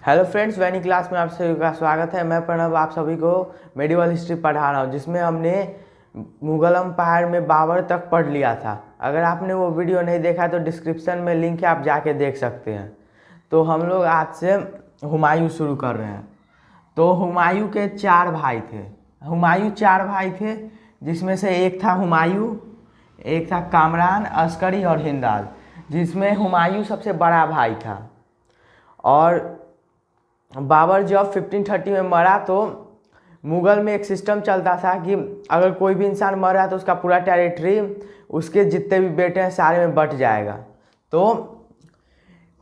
Hello friends, वैनी class में आप सभी का स्वागत है। मैं प्रणव आप सभी को मेडिवल हिस्ट्री पढ़ा रहा हूँ, जिसमें हमने मुगल एम्पायर में बाबर तक पढ़ लिया था। अगर आपने वो वीडियो नहीं देखा तो डिस्क्रिप्शन में लिंक है, आप जाके देख सकते हैं। तो हम लोग आज से हुमायूं शुरू कर रहे हैं। तो हुमायूं के चार भाई थे। जिसमें से एक था हुमायूं, एक था कामरान, अस्करी और हिंदाल, जिसमें हुमायूं सबसे बड़ा भाई था। और बाबर जब 1530 में मरा तो मुग़ल में एक सिस्टम चलता था कि अगर कोई भी इंसान मर रहा है तो उसका पूरा टेरिटरी उसके जितने भी बेटे हैं सारे में बट जाएगा। तो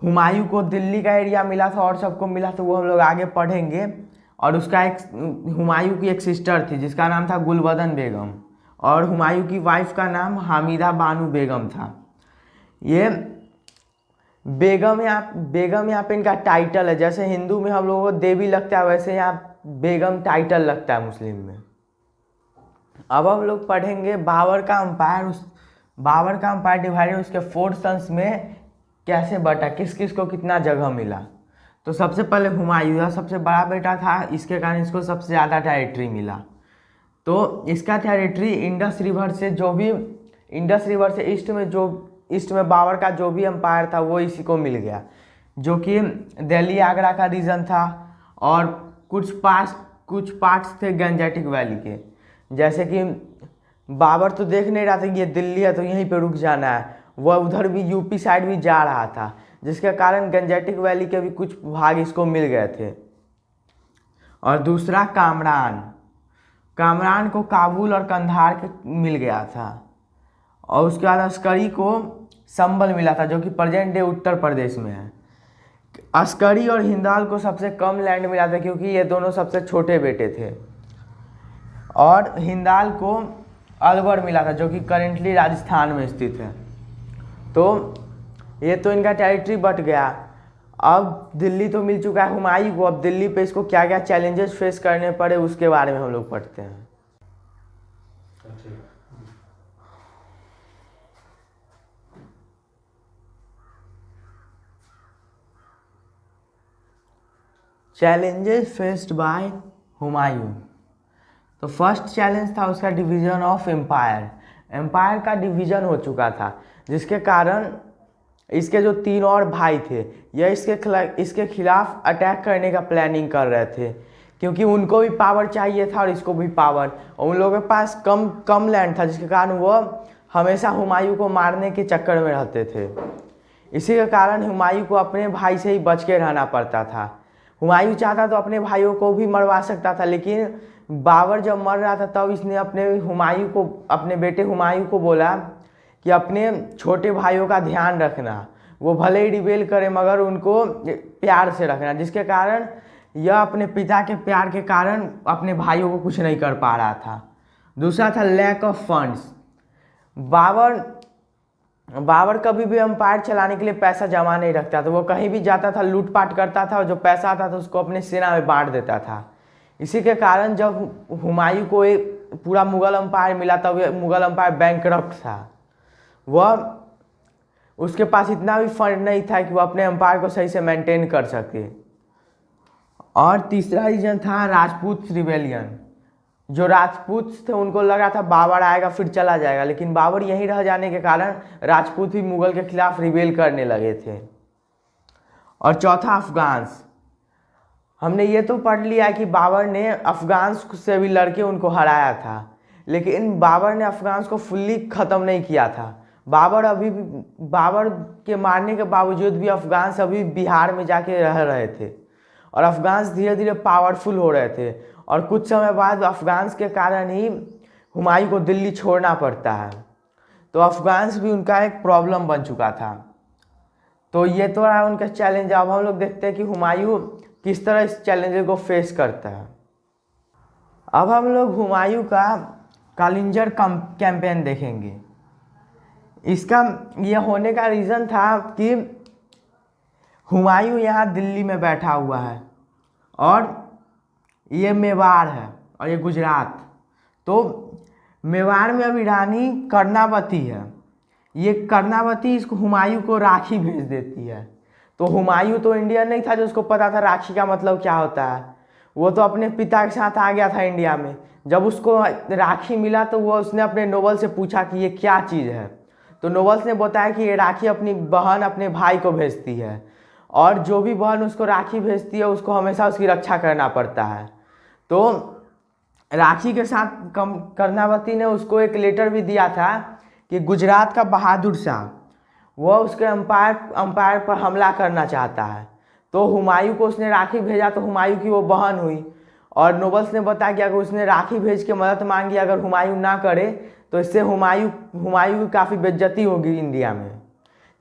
हुमायूं को दिल्ली का एरिया मिला था और सबको मिला, तो वो हम लोग आगे पढ़ेंगे। और उसका एक हुमायूं की एक सिस्टर थी जिसका नाम था गुलबदन बेगम, और हुमायूं की वाइफ का नाम हामिदा बानू बेगम था। ये बेगम यहाँ पे इनका टाइटल है। जैसे हिंदू में हम लोगों को देवी लगता है, वैसे यहाँ बेगम टाइटल लगता है मुस्लिम में। अब हम लोग पढ़ेंगे बाबर का एम्पायर डिवाइडेड उसके 4 सन्स में कैसे बटा, किस किस को कितना जगह मिला। तो सबसे पहले हुमायूं सबसे बड़ा बेटा था, इसके कारण इसको सबसे ज़्यादा टेरिटरी मिला। तो इसका टेरिटरी इंडस रिवर से ईस्ट में बाबर का जो भी एम्पायर था वो इसी को मिल गया, जो कि दिल्ली आगरा का रीजन था। और कुछ पार्ट्स थे गंजेटिक वैली के। जैसे कि बाबर तो देख नहीं रहा था कि ये दिल्ली है तो यहीं पे रुक जाना है, वह उधर भी यूपी साइड भी जा रहा था, जिसके कारण गंजेटिक वैली के भी कुछ भाग इसको मिल गए थे। और दूसरा कामरान को काबुल और कंधार के मिल गया था। और उसके बाद अस्करी को संबल मिला था, जो कि प्रेजेंट डे उत्तर प्रदेश में है। अस्करी और हिंदाल को सबसे कम लैंड मिला था क्योंकि ये दोनों सबसे छोटे बेटे थे। और हिंदाल को अलवर मिला था, जो कि करेंटली राजस्थान में स्थित है। तो ये तो इनका टेरिटरी बट गया। अब दिल्ली तो मिल चुका है हुमायूं को। अब दिल्ली पे इसको क्या क्या चैलेंजेस फेस करने पड़े उसके बारे में हम लोग पढ़ते हैं। Challenges faced by Humayun. तो फर्स्ट चैलेंज था उसका डिवीज़न ऑफ एम्पायर का डिवीज़न हो चुका था, जिसके कारण इसके जो 3 और भाई थे यह इसके खिलाफ अटैक करने का प्लानिंग कर रहे थे, क्योंकि उनको भी पावर चाहिए था और इसको भी पावर। और उन लोगों के पास कम लैंड था, जिसके कारण वो हमेशा हुमायूं को मारने के चक्कर में रहते थे। इसी के कारण हुमायूं को अपने भाई से ही बच के रहना पड़ता था। हुमायूं चाहता तो अपने भाइयों को भी मरवा सकता था, लेकिन बाबर जब मर रहा था तब इसने अपने बेटे हुमायूं को बोला कि अपने छोटे भाइयों का ध्यान रखना, वो भले ही रिबेल करे मगर उनको प्यार से रखना, जिसके कारण यह अपने पिता के प्यार के कारण अपने भाइयों को कुछ नहीं कर पा रहा था। दूसरा था लैक ऑफ फंड्स। बाबर कभी भी एम्पायर चलाने के लिए पैसा जमा नहीं रखता था। वो कहीं भी जाता था लूटपाट करता था, और जो पैसा आता था उसको अपने सेना में बांट देता था। इसी के कारण जब हुमायूं को एक पूरा मुगल एम्पायर मिला तब मुगल एम्पायर बैंकरप्ट था। वह उसके पास इतना भी फंड नहीं था कि वह अपने एम्पायर को सही से मेंटेन कर सके। और तीसरा रीजन था राजपूत रिवेलियन। जो राजपूत थे उनको लग रहा था बाबर आएगा फिर चला जाएगा, लेकिन बाबर यहीं रह जाने के कारण राजपूत भी मुगल के खिलाफ रिबेल करने लगे थे। और चौथा अफगान्स। हमने ये तो पढ़ लिया कि बाबर ने अफगान्स से भी लड़के उनको हराया था, लेकिन बाबर ने अफगान्स को फुल्ली ख़त्म नहीं किया था। बाबर के मारने के बावजूद भी अफगान्स अभी बिहार में जाके रह रहे थे, और अफगान्स धीरे धीरे पावरफुल हो रहे थे। और कुछ समय बाद अफगान्स के कारण ही हुमायूं को दिल्ली छोड़ना पड़ता है। तो अफगान्स भी उनका एक प्रॉब्लम बन चुका था। तो ये तो रहा उनका चैलेंज। अब हम लोग देखते हैं कि हुमायूं किस तरह इस चैलेंज को फेस करता है। अब हम लोग हुमायूं का कालिंजर कैंपेन देखेंगे। इसका यह होने का रीज़न था कि हुमायूं यहाँ दिल्ली में बैठा हुआ है, और ये मेवाड़ है और ये गुजरात। तो मेवाड़ में अभी रानी कर्णावती है। ये कर्णावती इसको हुमायूं को राखी भेज देती है। तो हुमायूं तो इंडियन नहीं था जो उसको पता था राखी का मतलब क्या होता है। वो तो अपने पिता के साथ आ गया था इंडिया में। जब उसको राखी मिला तो वो उसने अपने नोबल से पूछा कि ये क्या चीज़ है। तो नोबल्स ने बताया कि ये राखी अपनी बहन अपने भाई को भेजती है, और जो भी बहन उसको राखी भेजती है उसको हमेशा उसकी रक्षा करना पड़ता है। तो राखी के साथ कर्णावती ने उसको एक लेटर भी दिया था कि गुजरात का बहादुर शाह वह उसके अंपायर पर हमला करना चाहता है। तो हुमायूं को उसने राखी भेजा, तो हुमायूं की वो बहन हुई। और नोबल्स ने बताया कि अगर उसने राखी भेज के मदद मांगी, अगर हुमायूं ना करे तो इससे हुमायूं की काफ़ी बेइज्जती होगी इंडिया में,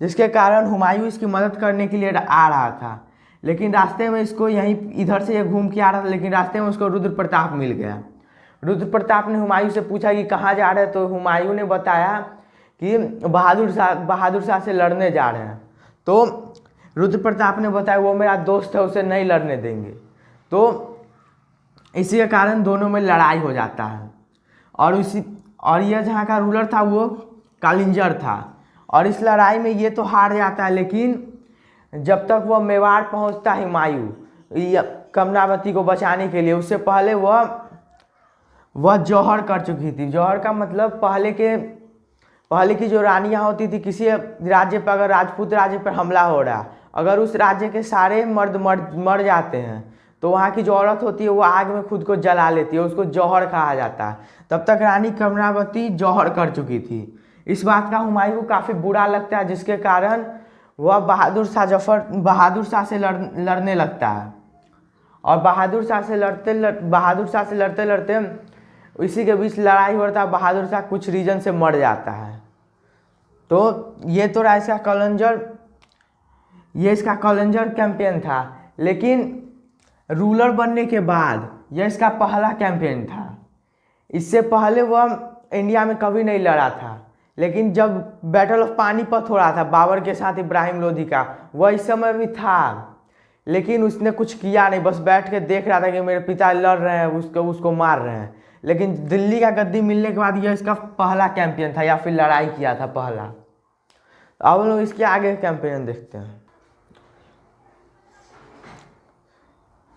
जिसके कारण हुमायूं इसकी मदद करने के लिए आ रहा था। लेकिन रास्ते में इसको यहीं इधर से ये घूम के आ रहा था, लेकिन रास्ते में उसको रुद्र प्रताप मिल गया। रुद्र प्रताप ने हुमायूं से पूछा कि कहाँ जा रहे हैं, तो हुमायूं ने बताया कि बहादुर शाह से लड़ने जा रहे हैं। तो रुद्र प्रताप ने बताया वो मेरा दोस्त है, उसे नहीं लड़ने देंगे। तो इसी के कारण दोनों में लड़ाई हो जाता है। और यह जहाँ का रूलर था वो कालिंजर था, और इस लड़ाई में ये तो हार जाता है। लेकिन जब तक वह मेवाड़ पहुँचता है हुमायूं कर्णावती को बचाने के लिए, उससे पहले वह जौहर कर चुकी थी। जौहर का मतलब पहले की जो रानियां होती थी, किसी राज्य पर अगर राजपूत राज्य पर हमला हो रहा, अगर उस राज्य के सारे मर्द मर जाते हैं तो वहाँ की जो औरत होती है वो आग में खुद को जला लेती है, उसको जौहर कहा जाता है। तब तक रानी कर्णावती जौहर कर चुकी थी। इस बात का हुमायूं को काफ़ी बुरा लगता है, जिसके कारण वह बहादुर शाह से लड़ने लगता है। और बहादुर शाह से लड़ते लड़ते इसी के बीच लड़ाई हो रहा था, बहादुर शाह कुछ रीजन से मर जाता है। तो ये तो रहा इसका कॉलेंजर कैंपेन था। लेकिन रूलर बनने के बाद यह इसका पहला कैंपेन था। इससे पहले वह इंडिया में कभी नहीं लड़ा था। लेकिन जब बैटल ऑफ पानीपत हो रहा था बाबर के साथ इब्राहिम लोधी का, वह इस समय भी था, लेकिन उसने कुछ किया नहीं, बस बैठ के देख रहा था कि मेरे पिता लड़ रहे हैं, उसको मार रहे हैं। लेकिन दिल्ली का गद्दी मिलने के बाद यह इसका पहला कैंपेन था, या फिर लड़ाई किया था पहला। तो अब लोग इसके आगे कैंपेन देखते हैं।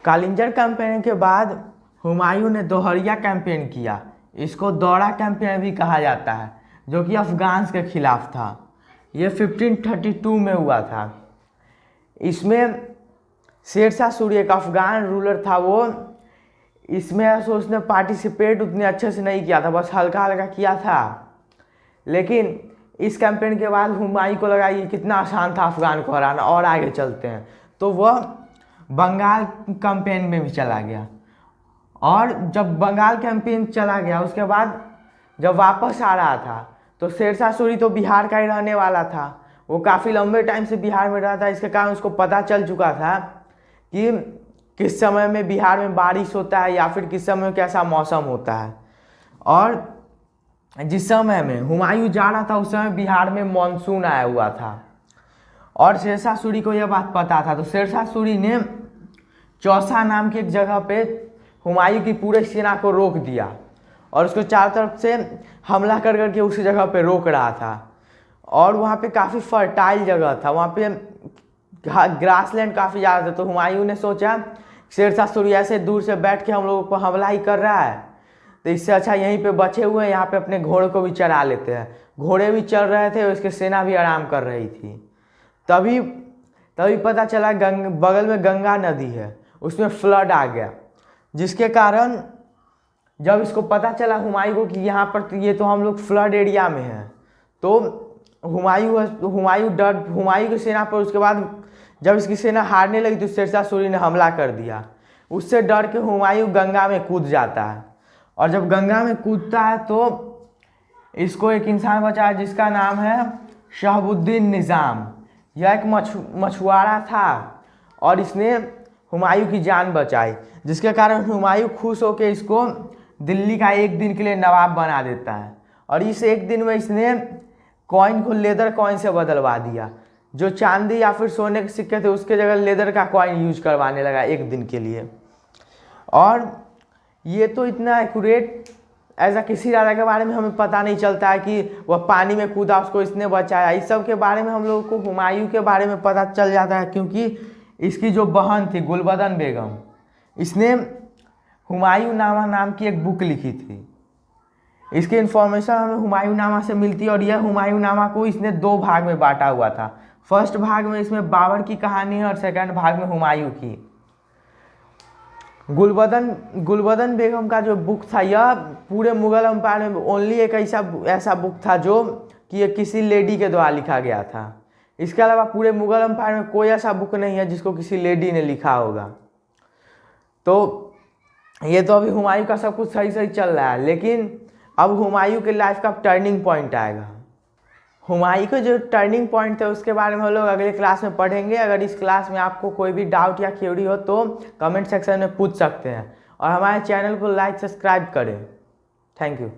कालिंजर कैंपेन के बाद हुमायूं ने दोहरिया कैंपेन किया। इसको दौरा कैंपेन भी कहा जाता है, जो कि अफगान्स के खिलाफ था। ये 1532 में हुआ था। इसमें शेरशाह सूरी एक अफगान रूलर था, वो इसमें उसने पार्टिसिपेट उतने अच्छे से नहीं किया था, बस हल्का हल्का किया था। लेकिन इस कैंपेन के बाद हुमायूं को लगा ये कितना आसान था अफगान को हराना, और आगे चलते हैं। तो वह बंगाल कैंपेन में भी चला गया। और जब बंगाल कैंपेन चला गया, उसके बाद जब वापस आ रहा था तो शेरशाह सूरी तो बिहार का ही रहने वाला था। वो काफ़ी लंबे टाइम से बिहार में रहा था, इसके कारण उसको पता चल चुका था कि किस समय में बिहार में बारिश होता है या फिर किस समय में कैसा मौसम होता है। और जिस समय में हुमायूं जा रहा था उस समय बिहार में मानसून आया हुआ था, और शेरशाह सूरी को यह बात पता था। तो शेरशाह सूरी ने चौसा नाम की एक जगह पे हुमायूं की पूरे सेना को रोक दिया, और उसको चारों तरफ से हमला कर करके उसी जगह पे रोक रहा था। और वहाँ पे काफ़ी फर्टाइल जगह था, वहाँ पे ग्रासलैंड काफ़ी ज़्यादा था। तो हुमायूं ने सोचा शेरशाह सूरी ऐसे दूर से बैठ के हम लोगों को हमला ही कर रहा है, तो इससे अच्छा यहीं पे बचे हुए हैं, यहाँ पे अपने घोड़े को भी चरा लेते हैं। घोड़े भी चल रहे थे, उसकी सेना भी आराम कर रही थी। तभी पता चला बगल में गंगा नदी है, उसमें फ्लड आ गया, जिसके कारण जब इसको पता चला हुमायूं को कि यहाँ पर ये तो हम लोग फ्लड एरिया में हैं, तो हुमायूं की सेना पर उसके बाद जब इसकी सेना हारने लगी तो शेरशाह सूरी ने हमला कर दिया। उससे डर के हुमायूं गंगा में कूद जाता है, और जब गंगा में कूदता है तो इसको एक इंसान बचा जिसका नाम है शहाबुद्दीन निज़ाम। यह एक मछुआरा था, और इसने हुमायूं की जान बचाई, जिसके कारण हुमायूं खुश होकर इसको दिल्ली का एक दिन के लिए नवाब बना देता है। और इस एक दिन में इसने कॉइन को लेदर कॉइन से बदलवा दिया। जो चांदी या फिर सोने के सिक्के थे उसके जगह लेदर का कॉइन यूज करवाने लगा एक दिन के लिए। और ये तो इतना एक्यूरेट ऐसा किसी राजा के बारे में हमें पता नहीं चलता है कि वह पानी में कूदा उसको इसने बचाया। इस सब के बारे में हम लोगों को हुमायूं के बारे में पता चल जाता है, क्योंकि इसकी जो बहन थी गुलबदन बेगम, इसने हुमायूं नामा नाम की एक बुक लिखी थी। इसकी इन्फॉर्मेशन हमें हुमायूं नामा से मिलती है और यह हुमायूं नामा को इसने 2 भाग में बांटा हुआ था। फर्स्ट भाग में इसमें बाबर की कहानी है और सेकंड भाग में हुमायूं की। गुलबदन बेगम का जो बुक था यह पूरे मुगल एम्पायर में ओनली एक ऐसा बुक था जो कि ये किसी लेडी के द्वारा लिखा गया था। इसके अलावा पूरे मुगल एम्पायर में कोई ऐसा बुक नहीं है जिसको किसी लेडी ने लिखा होगा। तो ये तो अभी हुमायूं का सब कुछ सही सही चल रहा है, लेकिन अब हुमायूं के लाइफ का टर्निंग पॉइंट आएगा। हुमायूं का जो टर्निंग पॉइंट है उसके बारे में हम लोग अगले क्लास में पढ़ेंगे। अगर इस क्लास में आपको कोई भी डाउट या क्वेरी हो तो कमेंट सेक्शन में पूछ सकते हैं और हमारे चैनल को लाइक सब्सक्राइब करें। Thank you.